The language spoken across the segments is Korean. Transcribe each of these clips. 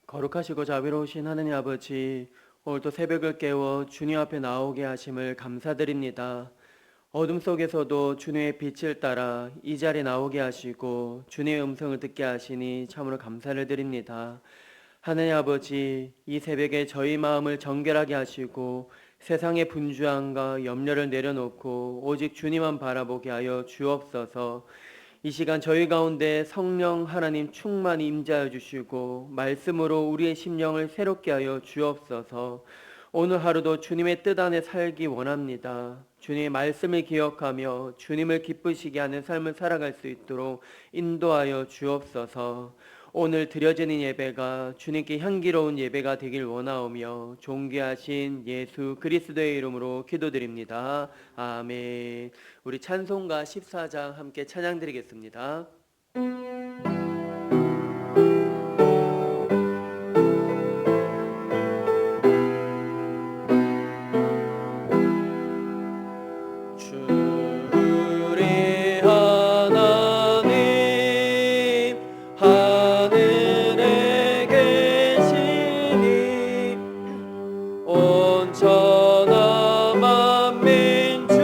거룩하시고 자비로우신 하느님 아버지, 오늘도 새벽을 깨워 주님 앞에 나오게 하심을 감사드립니다. 어둠 속에서도 주님의 빛을 따라 이 자리에 나오게 하시고 주님의 음성을 듣게 하시니 참으로 감사를 드립니다. 하느님 아버지, 이 새벽에 저희 마음을 정결하게 하시고 세상의 분주함과 염려를 내려놓고 오직 주님만 바라보게 하여 주옵소서. 이 시간 저희 가운데 성령 하나님 충만히 임재하여 주시고 말씀으로 우리의 심령을 새롭게 하여 주옵소서. 오늘 하루도 주님의 뜻 안에 살기 원합니다. 주님의 말씀을 기억하며 주님을 기쁘시게 하는 삶을 살아갈 수 있도록 인도하여 주옵소서. 오늘 드려지는 예배가 주님께 향기로운 예배가 되길 원하오며 존귀하신 예수 그리스도의 이름으로 기도드립니다. 아멘. 우리 찬송가 14장 함께 찬양 드리겠습니다. 주의 하나님 하늘에 계시니 온 천하 만민 주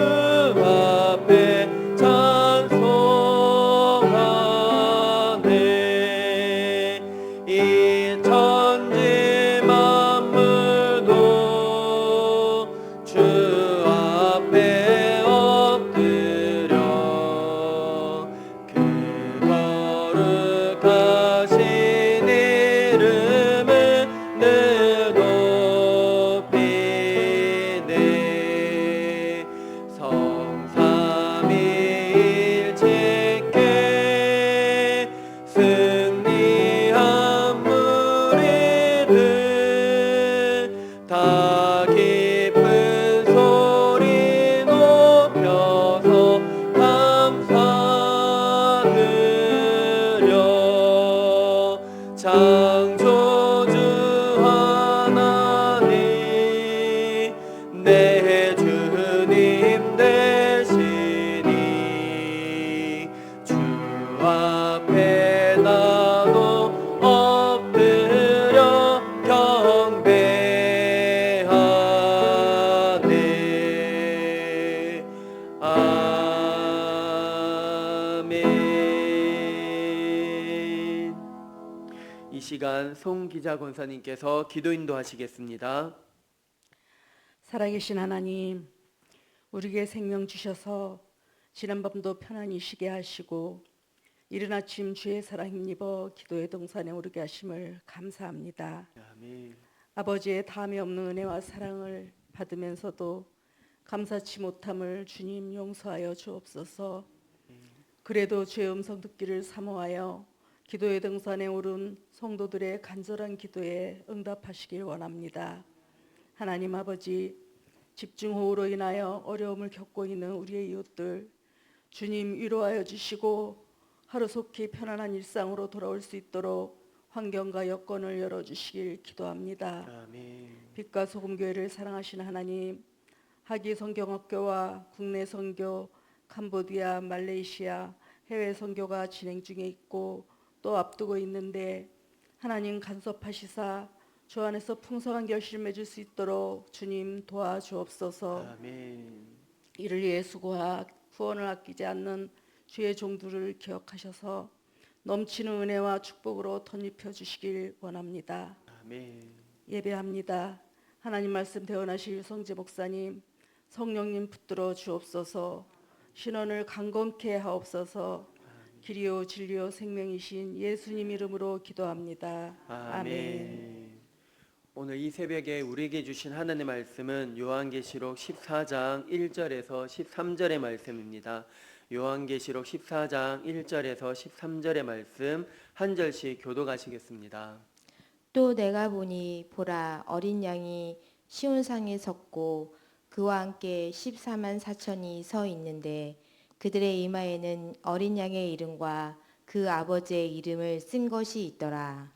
앞에 찬송하네. 이 천지 만물도 주 앞에 엎드려 그 거룩하신 이름을 늘 높이네. 성삼위일체께 승리한 무리들 다 깊은 소리 높여서 감사드려. 창조주 하나님 내 주님 되시니 주 앞에 나도 엎드려 경배하네. 아멘. 이 시간 송기자 권사님께서 기도 인도하시겠습니다. 살아계신 하나님, 우리에게 생명 주셔서 지난밤도 편안히 쉬게 하시고 이른 아침 주의 사랑 힘입어 기도의 동산에 오르게 하심을 감사합니다. 아멘. 아버지의 다함이 없는 은혜와 사랑을 받으면서도 감사치 못함을 주님 용서하여 주옵소서. 그래도 주의 음성 듣기를 사모하여 기도의 등산에 오른 성도들의 간절한 기도에 응답하시길 원합니다. 하나님 아버지, 집중호우로 인하여 어려움을 겪고 있는 우리의 이웃들 주님 위로하여 주시고 하루속히 편안한 일상으로 돌아올 수 있도록 환경과 여건을 열어주시길 기도합니다. 아멘. 빛과 소금 교회를 사랑하시는 하나님, 하기 성경학교와 국내 선교, 캄보디아, 말레이시아 해외 선교가 진행 중에 있고 또 앞두고 있는데 하나님 간섭하시사 주 안에서 풍성한 결실을 맺을 수 있도록 주님 도와주옵소서. 아멘. 이를 위해 수고하 후원을 아끼지 않는 주의 종들을 기억하셔서 넘치는 은혜와 축복으로 덧입혀 주시길 원합니다. 아멘. 예배합니다. 하나님 말씀 대언하실 유성재 목사님, 성령님 붙들어 주옵소서. 신원을 강건케 하옵소서. 길이요 진리요 생명이신 예수님 이름으로 기도합니다. 아멘. 오늘 이 새벽에 우리에게 주신 하나님의 말씀은 요한계시록 14장 1절에서 13절의 말씀입니다. 요한계시록 14장 1절에서 13절의 말씀 한 절씩 교독하시겠습니다. 또 내가 보니 보라 어린 양이 시온상에 섰고 그와 함께 14만 4천이 서 있는데 그들의 이마에는 어린 양의 이름과 그 아버지의 이름을 쓴 것이 있더라.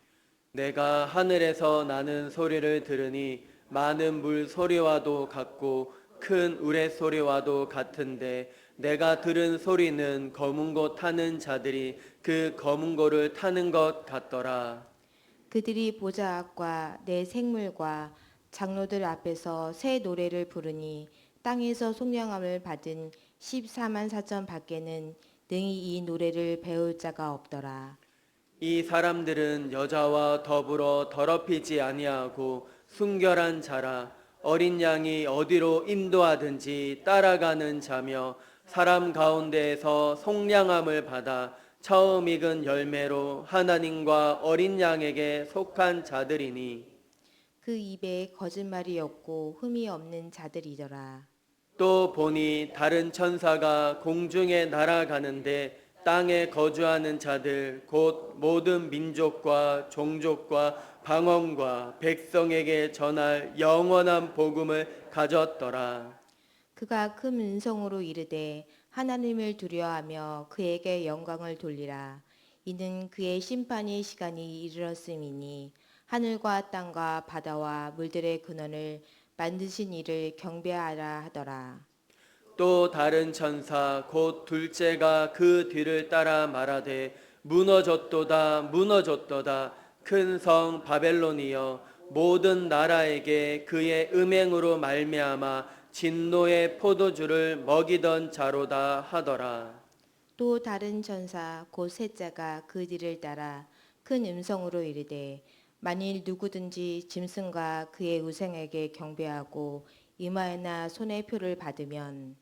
내가 하늘에서 나는 소리를 들으니 많은 물 소리와도 같고 큰 우레 소리와도 같은데 내가 들은 소리는 검은 고 타는 자들이 그 검은 고를 타는 것 같더라. 그들이 보좌 앞과 내 생물과 장로들 앞에서 새 노래를 부르니 땅에서 속량함을 받은 14만 4천 밖에는 능히 이 노래를 배울 자가 없더라. 이 사람들은 여자와 더불어 더럽히지 아니하고 순결한 자라. 어린 양이 어디로 인도하든지 따라가는 자며 사람 가운데에서 속량함을 받아 처음 익은 열매로 하나님과 어린 양에게 속한 자들이니. 그 입에 거짓말이 없고 흠이 없는 자들이더라. 또 보니 다른 천사가 공중에 날아가는데 땅에 거주하는 자들 곧 모든 민족과 종족과 방언과 백성에게 전할 영원한 복음을 가졌더라. 그가 큰 음성으로 이르되 하나님을 두려워하며 그에게 영광을 돌리라. 이는 그의 심판의 시간이 이르렀음이니 하늘과 땅과 바다와 물들의 근원을 만드신 이를 경배하라 하더라. 또 다른 천사 곧 둘째가 그 뒤를 따라 말하되 무너졌도다 무너졌도다 큰 성 바벨론이여 모든 나라에게 그의 음행으로 말미암아 진노의 포도주를 먹이던 자로다 하더라. 또 다른 천사 곧 셋째가 그 뒤를 따라 큰 음성으로 이르되 만일 누구든지 짐승과 그의 우상에게 경배하고 이마에나 손에 표를 받으면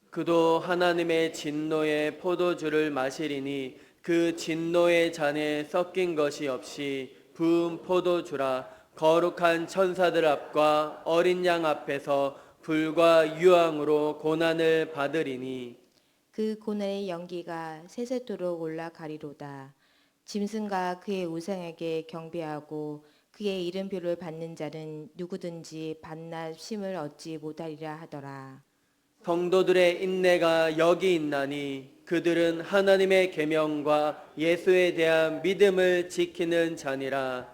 그도 하나님의 진노의 포도주를 마시리니 그 진노의 잔에 섞인 것이 없이 부은 포도주라. 거룩한 천사들 앞과 어린 양 앞에서 불과 유황으로 고난을 받으리니. 그 고난의 연기가 세세토록 올라가리로다. 짐승과 그의 우상에게 경배하고 그의 이름표를 받는 자는 누구든지 반납 심을 얻지 못하리라 하더라. 성도들의 인내가 여기 있나니 그들은 하나님의 계명과 예수에 대한 믿음을 지키는 자니라.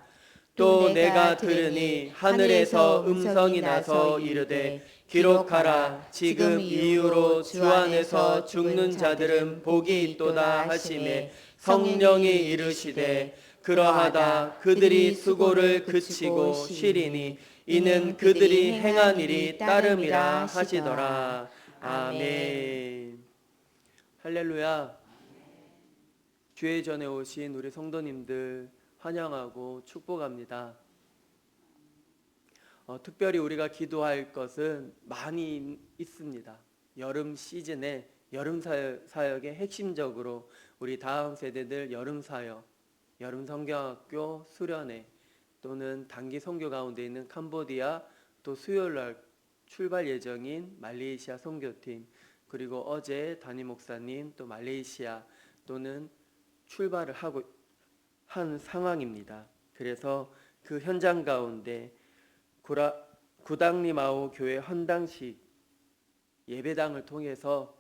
또 내가 들으니 하늘에서 음성이 나서 이르되 기록하라. 지금 이후로 주 안에서 죽는 자들은 복이 있도다 하시매 성령이 이르시되 그러하다 그들이 수고를 그치고 쉬리니 이는 그들이 행한 일이 따름이라 하시더라. 아멘. 할렐루야. 주의 전에 오신 우리 성도님들 환영하고 축복합니다. 특별히 우리가 기도할 것은 많이 있습니다. 여름 시즌에 여름 사역의 핵심적으로 우리 다음 세대들 여름 사역, 여름 성경학교 수련회 또는 단기 선교 가운데 있는 캄보디아, 또 수요일 날 출발 예정인 말레이시아 선교팀, 그리고 어제 담임 목사님 또 말레이시아 또는 출발을 하고 한 상황입니다. 그래서 그 현장 가운데 구당리마오 교회 헌당식 예배당을 통해서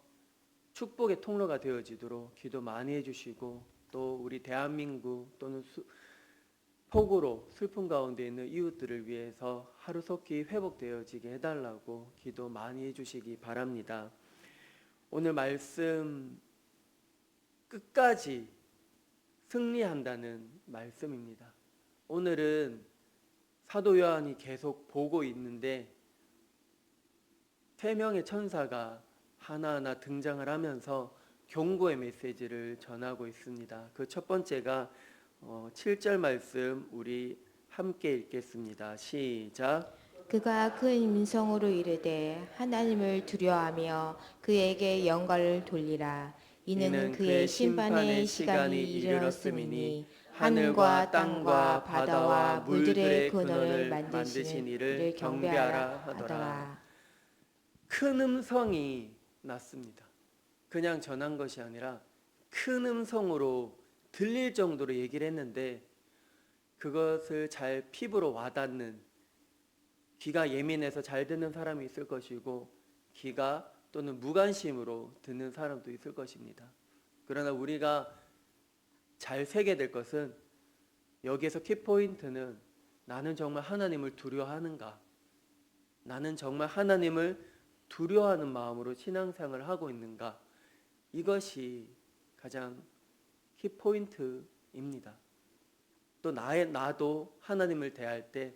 축복의 통로가 되어지도록 기도 많이 해주시고, 또 우리 대한민국 또는 폭우로 슬픔 가운데 있는 이웃들을 위해서 하루속히 회복되어지게 해달라고 기도 많이 해주시기 바랍니다. 오늘 말씀 끝까지 승리한다는 말씀입니다. 오늘은 사도 요한이 계속 보고 있는데 3명의 천사가 하나하나 등장을 하면서 경고의 메시지를 전하고 있습니다. 그 첫 번째가 7절 말씀 우리 함께 읽겠습니다. 시작. 그가 큰 음성으로 이르되 하나님을 두려워하며 그에게 영광을 돌리라. 이는 그의 심판의 시간이 이르렀음이니 하늘과 땅과 바다와 물들의 근원을 만드신 이를 경배하라 하더라. 큰 음성이 났습니다. 그냥 전한 것이 아니라 큰 음성으로 들릴 정도로 얘기를 했는데, 그것을 잘 피부로 와닿는, 귀가 예민해서 잘 듣는 사람이 있을 것이고 귀가 또는 무관심으로 듣는 사람도 있을 것입니다. 그러나 우리가 잘 새게 될 것은, 여기에서 키포인트는 나는 정말 하나님을 두려워하는가, 나는 정말 하나님을 두려워하는 마음으로 신앙생활을 하고 있는가, 이것이 가장 키포인트인 마음입니다. 또 나도 하나님을 대할 때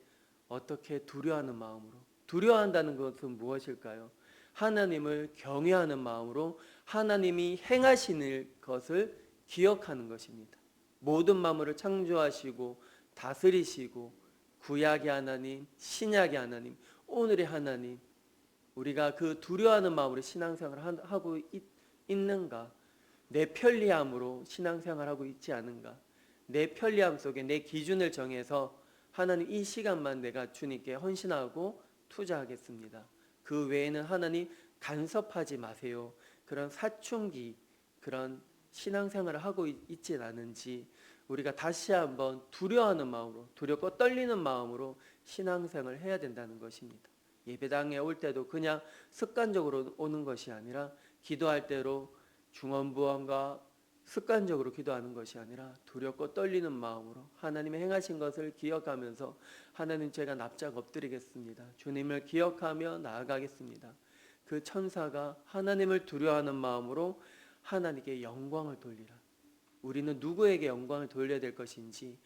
어떻게 두려워하는 마음으로, 두려워한다는 것은 무엇일까요? 하나님을 경외하는 마음으로 하나님이 행하시는 것을 기억하는 것입니다. 모든 만물을 창조하시고 다스리시고 구약의 하나님, 신약의 하나님, 오늘의 하나님, 우리가 그 두려워하는 마음으로 신앙생활을 하고 있는가? 내 편리함으로 신앙생활하고 있지 않은가? 내 편리함 속에 내 기준을 정해서 하나님 이 시간만 내가 주님께 헌신하고 투자하겠습니다. 그 외에는 하나님 간섭하지 마세요. 그런 사춘기, 그런 신앙생활을 하고 있진 않은지 우리가 다시 한번 두려워하는 마음으로, 두렵고 떨리는 마음으로 신앙생활을 해야 된다는 것입니다. 예배당에 올 때도 그냥 습관적으로 오는 것이 아니라 기도할 때로 중언부언과 습관적으로 기도하는 것이 아니라 두렵고 떨리는 마음으로 하나님의 행하신 것을 기억하면서 하나님 제가 납작 엎드리겠습니다. 주님을 기억하며 나아가겠습니다. 그 천사가 하나님을 두려워하는 마음으로 하나님께 영광을 돌리라. 우리는 누구에게 영광을 돌려야 될 것인지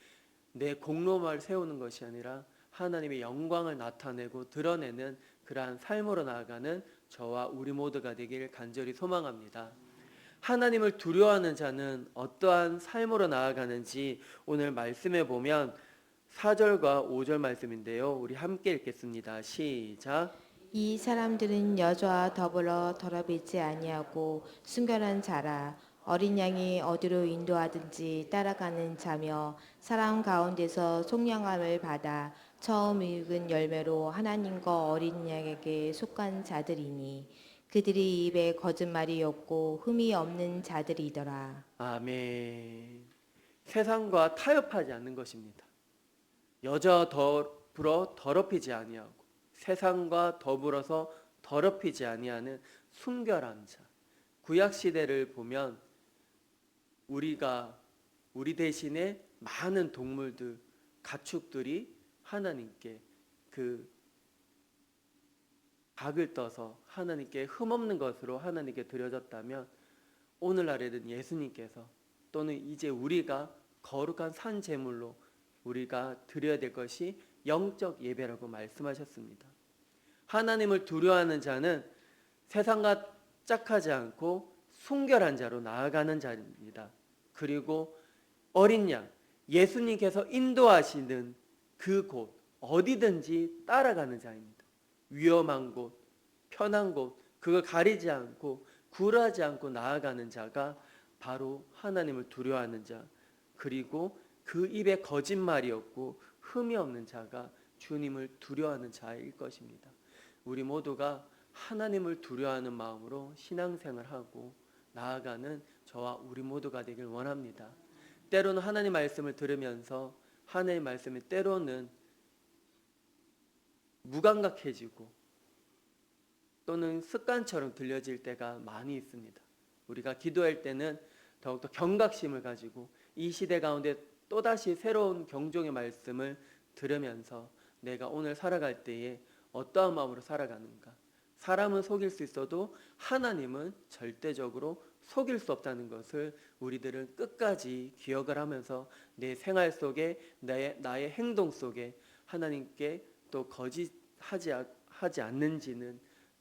내 공로만 세우는 것이 아니라 하나님의 영광을 나타내고 드러내는 그러한 삶으로 나아가는 저와 우리 모두가 되길 간절히 소망합니다. 하나님을 두려워하는 자는 어떠한 삶으로 나아가는지 오늘 말씀에 보면 4절과 5절 말씀인데요. 우리 함께 읽겠습니다. 시작. 이 사람들은 여자와 더불어 더럽히지 아니하고 순결한 자라. 어린 양이 어디로 인도하든지 따라가는 자며 사람 가운데서 속량함을 받아 처음 익은 열매로 하나님과 어린 양에게 속한 자들이니 그들이 입에 거짓말이 없고 흠이 없는 자들이더라. 아멘. 세상과 타협하지 않는 것입니다. 여자와 더불어 더럽히지 아니하고 세상과 더불어서 더럽히지 아니하는 순결한 자. 구약 시대를 보면 우리 대신에 많은 동물들, 가축들이 하나님께 그 각을 떠서 하나님께 흠없는 것으로 하나님께 드려졌다면 오늘날에는 예수님께서 또는 이제 우리가 거룩한 산 제물로 우리가 드려야 될 것이 영적 예배라고 말씀하셨습니다. 하나님을 두려워하는 자는 세상과 짝하지 않고 순결한 자로 나아가는 자입니다. 그리고 어린 양, 예수님께서 인도하시는 그곳 어디든지 따라가는 자입니다. 위험한 곳, 편한 곳, 그걸 가리지 않고 굴하지 않고 나아가는 자가 바로 하나님을 두려워하는 자, 그리고 그 입에 거짓말이 없고 흠이 없는 자가 주님을 두려워하는 자일 것입니다. 우리 모두가 하나님을 두려워하는 마음으로 신앙생활하고 나아가는 저와 우리 모두가 되길 원합니다. 때로는 하나님 말씀을 들으면서 하나님 말씀이 때로는 무감각해지고 또는 습관처럼 들려질 때가 많이 있습니다. 우리가 기도할 때는 더욱더 경각심을 가지고 이 시대 가운데 또다시 새로운 경종의 말씀을 들으면서 내가 오늘 살아갈 때에 어떠한 마음으로 살아가는가. 사람은 속일 수 있어도 하나님은 절대적으로 속일 수 없다는 것을 우리들은 끝까지 기억을 하면서 내 생활 속에 나의 행동 속에 하나님께 또 거짓하지 않는지는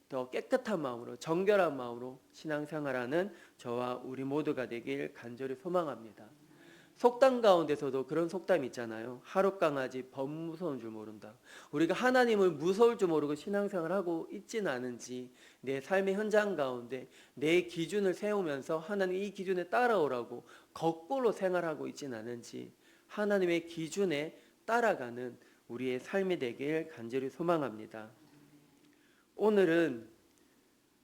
더 깨끗한 마음으로 정결한 마음으로 신앙생활하는 저와 우리 모두가 되길 간절히 소망합니다. 속담 가운데서도 그런 속담이 있잖아요. 하룻강아지 범 무서운 줄 모른다. 우리가 하나님을 무서울 줄 모르고 신앙생활하고 있지는 않은지 내 삶의 현장 가운데 내 기준을 세우면서 하나님 이 기준에 따라오라고 거꾸로 생활하고 있지는 않은지 하나님의 기준에 따라가는 우리의 삶이 되길 간절히 소망합니다. 오늘은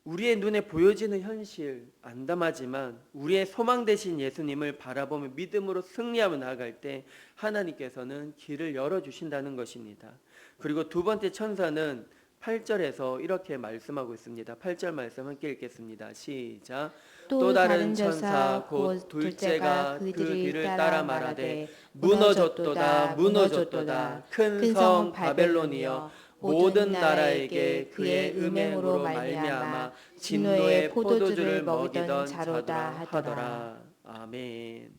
우리의 눈에 보여지는 현실 안담하지만 우리의 소망 되신 예수님을 바라보며 믿음으로 승리하며 나아갈 때 하나님께서는 길을 열어주신다는 것입니다. 그리고 두 번째 천사는 8절에서 이렇게 말씀하고 있습니다. 8절 말씀 함께 읽겠습니다. 시작. 또 다른 천사 곧 둘째가 그 뒤를 따라 말하되 무너졌도다 무너졌도다 큰 성 바벨론이여 모든 나라에게 그의 음행으로 말미암아 진노의 포도주를 먹이던 자로다 하더라. 아멘.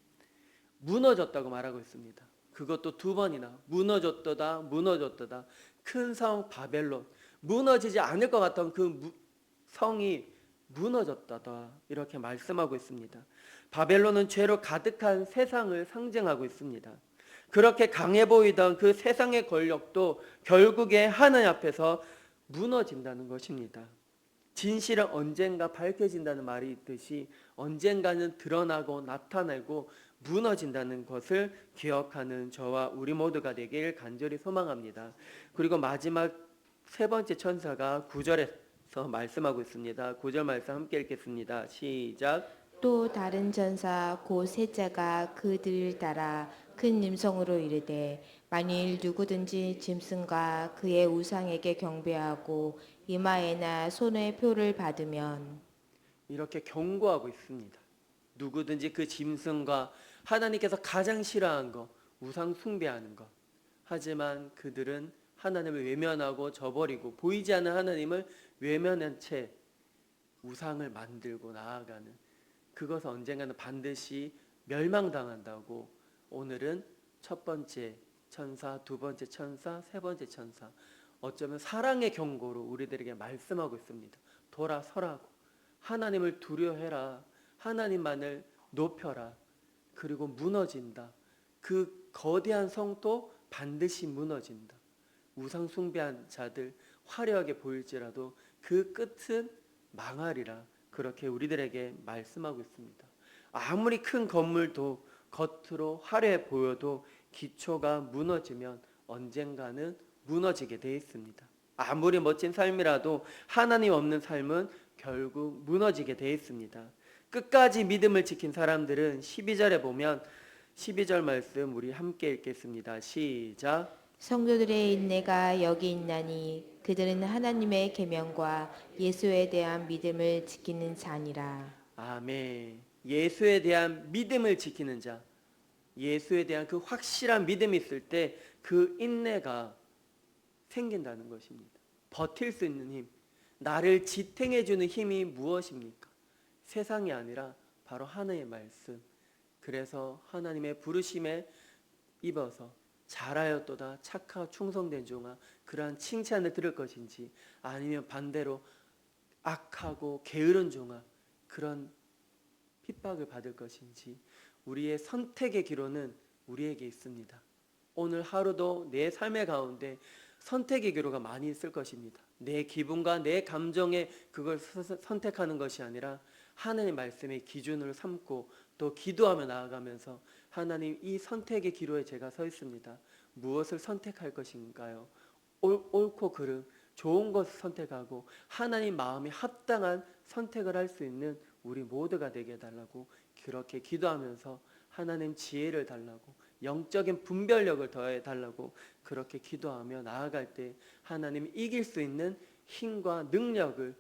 무너졌다고 말하고 있습니다. 그것도 두 번이나 무너졌도다 무너졌도다. 큰 성 바벨론 무너지지 않을 것 같던 그 성이 무너졌다다 이렇게 말씀하고 있습니다. 바벨론은 죄로 가득한 세상을 상징하고 있습니다. 그렇게 강해 보이던 그 세상의 권력도 결국에 하나님 앞에서 무너진다는 것입니다. 진실은 언젠가 밝혀진다는 말이 있듯이 언젠가는 드러나고 나타나고 무너진다는 것을 기억하는 저와 우리 모두가 되길 간절히 소망합니다. 그리고 마지막 세 번째 천사가 9절에서 말씀하고 있습니다. 9절 말씀 함께 읽겠습니다. 시작. 또 다른 전사 곧 셋째가 그들을 따라 큰 음성으로 이르되 만일 누구든지 짐승과 그의 우상에게 경배하고 이마에나 손에 표를 받으면 이렇게 경고하고 있습니다. 누구든지 그 짐승과 하나님께서 가장 싫어하는 것, 우상 숭배하는 것. 하지만 그들은 하나님을 외면하고 저버리고 보이지 않는 하나님을 외면한 채 우상을 만들고 나아가는 그것은 언젠가는 반드시 멸망당한다고 오늘은 첫 번째 천사, 두 번째 천사, 세 번째 천사 어쩌면 사랑의 경고로 우리들에게 말씀하고 있습니다. 돌아서라고 하나님을 두려워해라. 하나님만을 높여라. 그리고 무너진다. 그 거대한 성도 반드시 무너진다. 우상 숭배한 자들 화려하게 보일지라도 그 끝은 망하리라. 그렇게 우리들에게 말씀하고 있습니다. 아무리 큰 건물도 겉으로 화려해 보여도 기초가 무너지면 언젠가는 무너지게 돼 있습니다. 아무리 멋진 삶이라도 하나님 없는 삶은 결국 무너지게 돼 있습니다. 끝까지 믿음을 지킨 사람들은 12절에 보면 12절 말씀 우리 함께 읽겠습니다. 시작. 성도들의 인내가 여기 있나니 그들은 하나님의 계명과 예수에 대한 믿음을 지키는 자니라. 아멘. 예수에 대한 믿음을 지키는 자, 예수에 대한 그 확실한 믿음이 있을 때 그 인내가 생긴다는 것입니다. 버틸 수 있는 힘, 나를 지탱해 주는 힘이 무엇입니까? 세상이 아니라 바로 하나님의 말씀. 그래서 하나님의 부르심에 입어서 잘하였도다 착하고 충성된 종아 그러한 칭찬을 들을 것인지 아니면 반대로 악하고 게으른 종아 그런 핍박을 받을 것인지 우리의 선택의 기로는 우리에게 있습니다. 오늘 하루도 내 삶의 가운데 선택의 기로가 많이 있을 것입니다. 내 기분과 내 감정에 그걸 선택하는 것이 아니라 하나님의 말씀의 기준으로 삼고 또 기도하며 나아가면서 하나님 이 선택의 기로에 제가 서 있습니다. 무엇을 선택할 것인가요? 옳고 그름 좋은 것을 선택하고 하나님 마음에 합당한 선택을 할 수 있는 우리 모두가 되게 해달라고 그렇게 기도하면서 하나님 지혜를 달라고 영적인 분별력을 더해 달라고 그렇게 기도하며 나아갈 때 하나님 이길 수 있는 힘과 능력을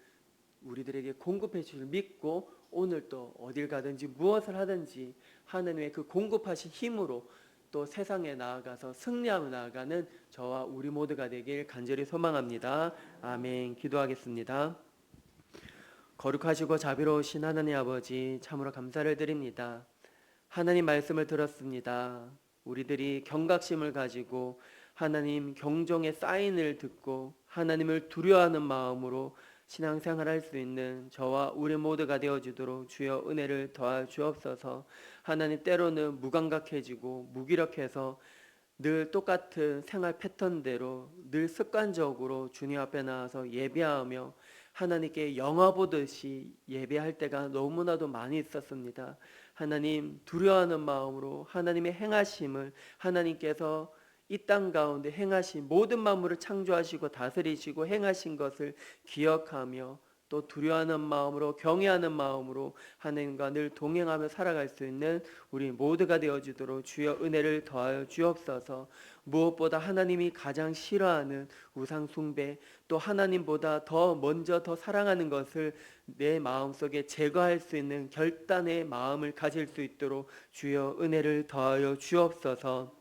우리들에게 공급해 주실 믿고 오늘 또 어딜 가든지 무엇을 하든지 하나님의 그 공급하신 힘으로 또 세상에 나아가서 승리하며 나아가는 저와 우리 모두가 되길 간절히 소망합니다. 아멘. 기도하겠습니다. 거룩하시고 자비로우신 하나님 아버지 참으로 감사를 드립니다. 하나님 말씀을 들었습니다. 우리들이 경각심을 가지고 하나님 경종의 사인을 듣고 하나님을 두려워하는 마음으로 신앙생활 할 수 있는 저와 우리 모두가 되어주도록 주여 은혜를 더하 주옵소서. 하나님 때로는 무감각해지고 무기력해서 늘 똑같은 생활 패턴대로 늘 습관적으로 주님 앞에 나와서 예배하며 하나님께 영화 보듯이 예배할 때가 너무나도 많이 있었습니다. 하나님 두려워하는 마음으로 하나님의 행하심을 하나님께서 이 땅 가운데 행하신 모든 만물을 창조하시고 다스리시고 행하신 것을 기억하며 또 두려워하는 마음으로 경외하는 마음으로 하나님과 늘 동행하며 살아갈 수 있는 우리 모두가 되어주도록 주여 은혜를 더하여 주옵소서. 무엇보다 하나님이 가장 싫어하는 우상 숭배 또 하나님보다 더 먼저 더 사랑하는 것을 내 마음속에 제거할 수 있는 결단의 마음을 가질 수 있도록 주여 은혜를 더하여 주옵소서.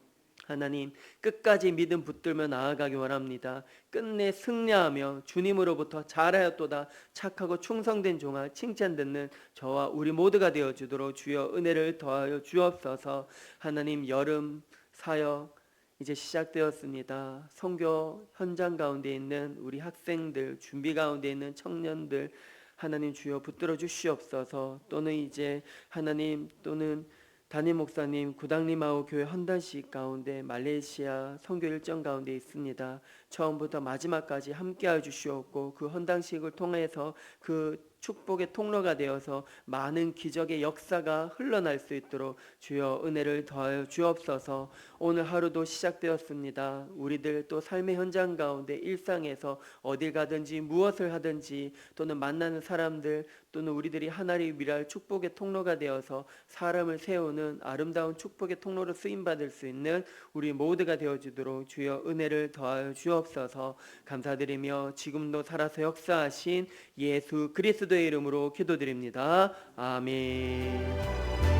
하나님 끝까지 믿음 붙들며 나아가기 원합니다. 끝내 승리하며 주님으로부터 잘하였도다 착하고 충성된 종아 칭찬 듣는 저와 우리 모두가 되어주도록 주여 은혜를 더하여 주옵소서. 하나님 여름 사역 이제 시작되었습니다. 선교 현장 가운데 있는 우리 학생들, 준비 가운데 있는 청년들 하나님 주여 붙들어 주시옵소서. 또는 이제 하나님 또는 담임 목사님, 구당님하고 교회 헌단식 가운데 말레이시아 선교 일정 가운데 있습니다. 처음부터 마지막까지 함께하여 주시옵고 그 헌당식을 통해서 그 축복의 통로가 되어서 많은 기적의 역사가 흘러날 수 있도록 주여 은혜를 더하여 주옵소서. 오늘 하루도 시작되었습니다. 우리들 또 삶의 현장 가운데 일상에서 어딜 가든지 무엇을 하든지 또는 만나는 사람들 또는 우리들이 하나님 위할 축복의 통로가 되어서 사람을 세우는 아름다운 축복의 통로로 쓰임받을 수 있는 우리 모두가 되어주도록 주여 은혜를 더하여 주옵소서. 감사드리며 지금도 살아서 역사하신 예수 그리스도의 이름으로 기도드립니다. 아멘.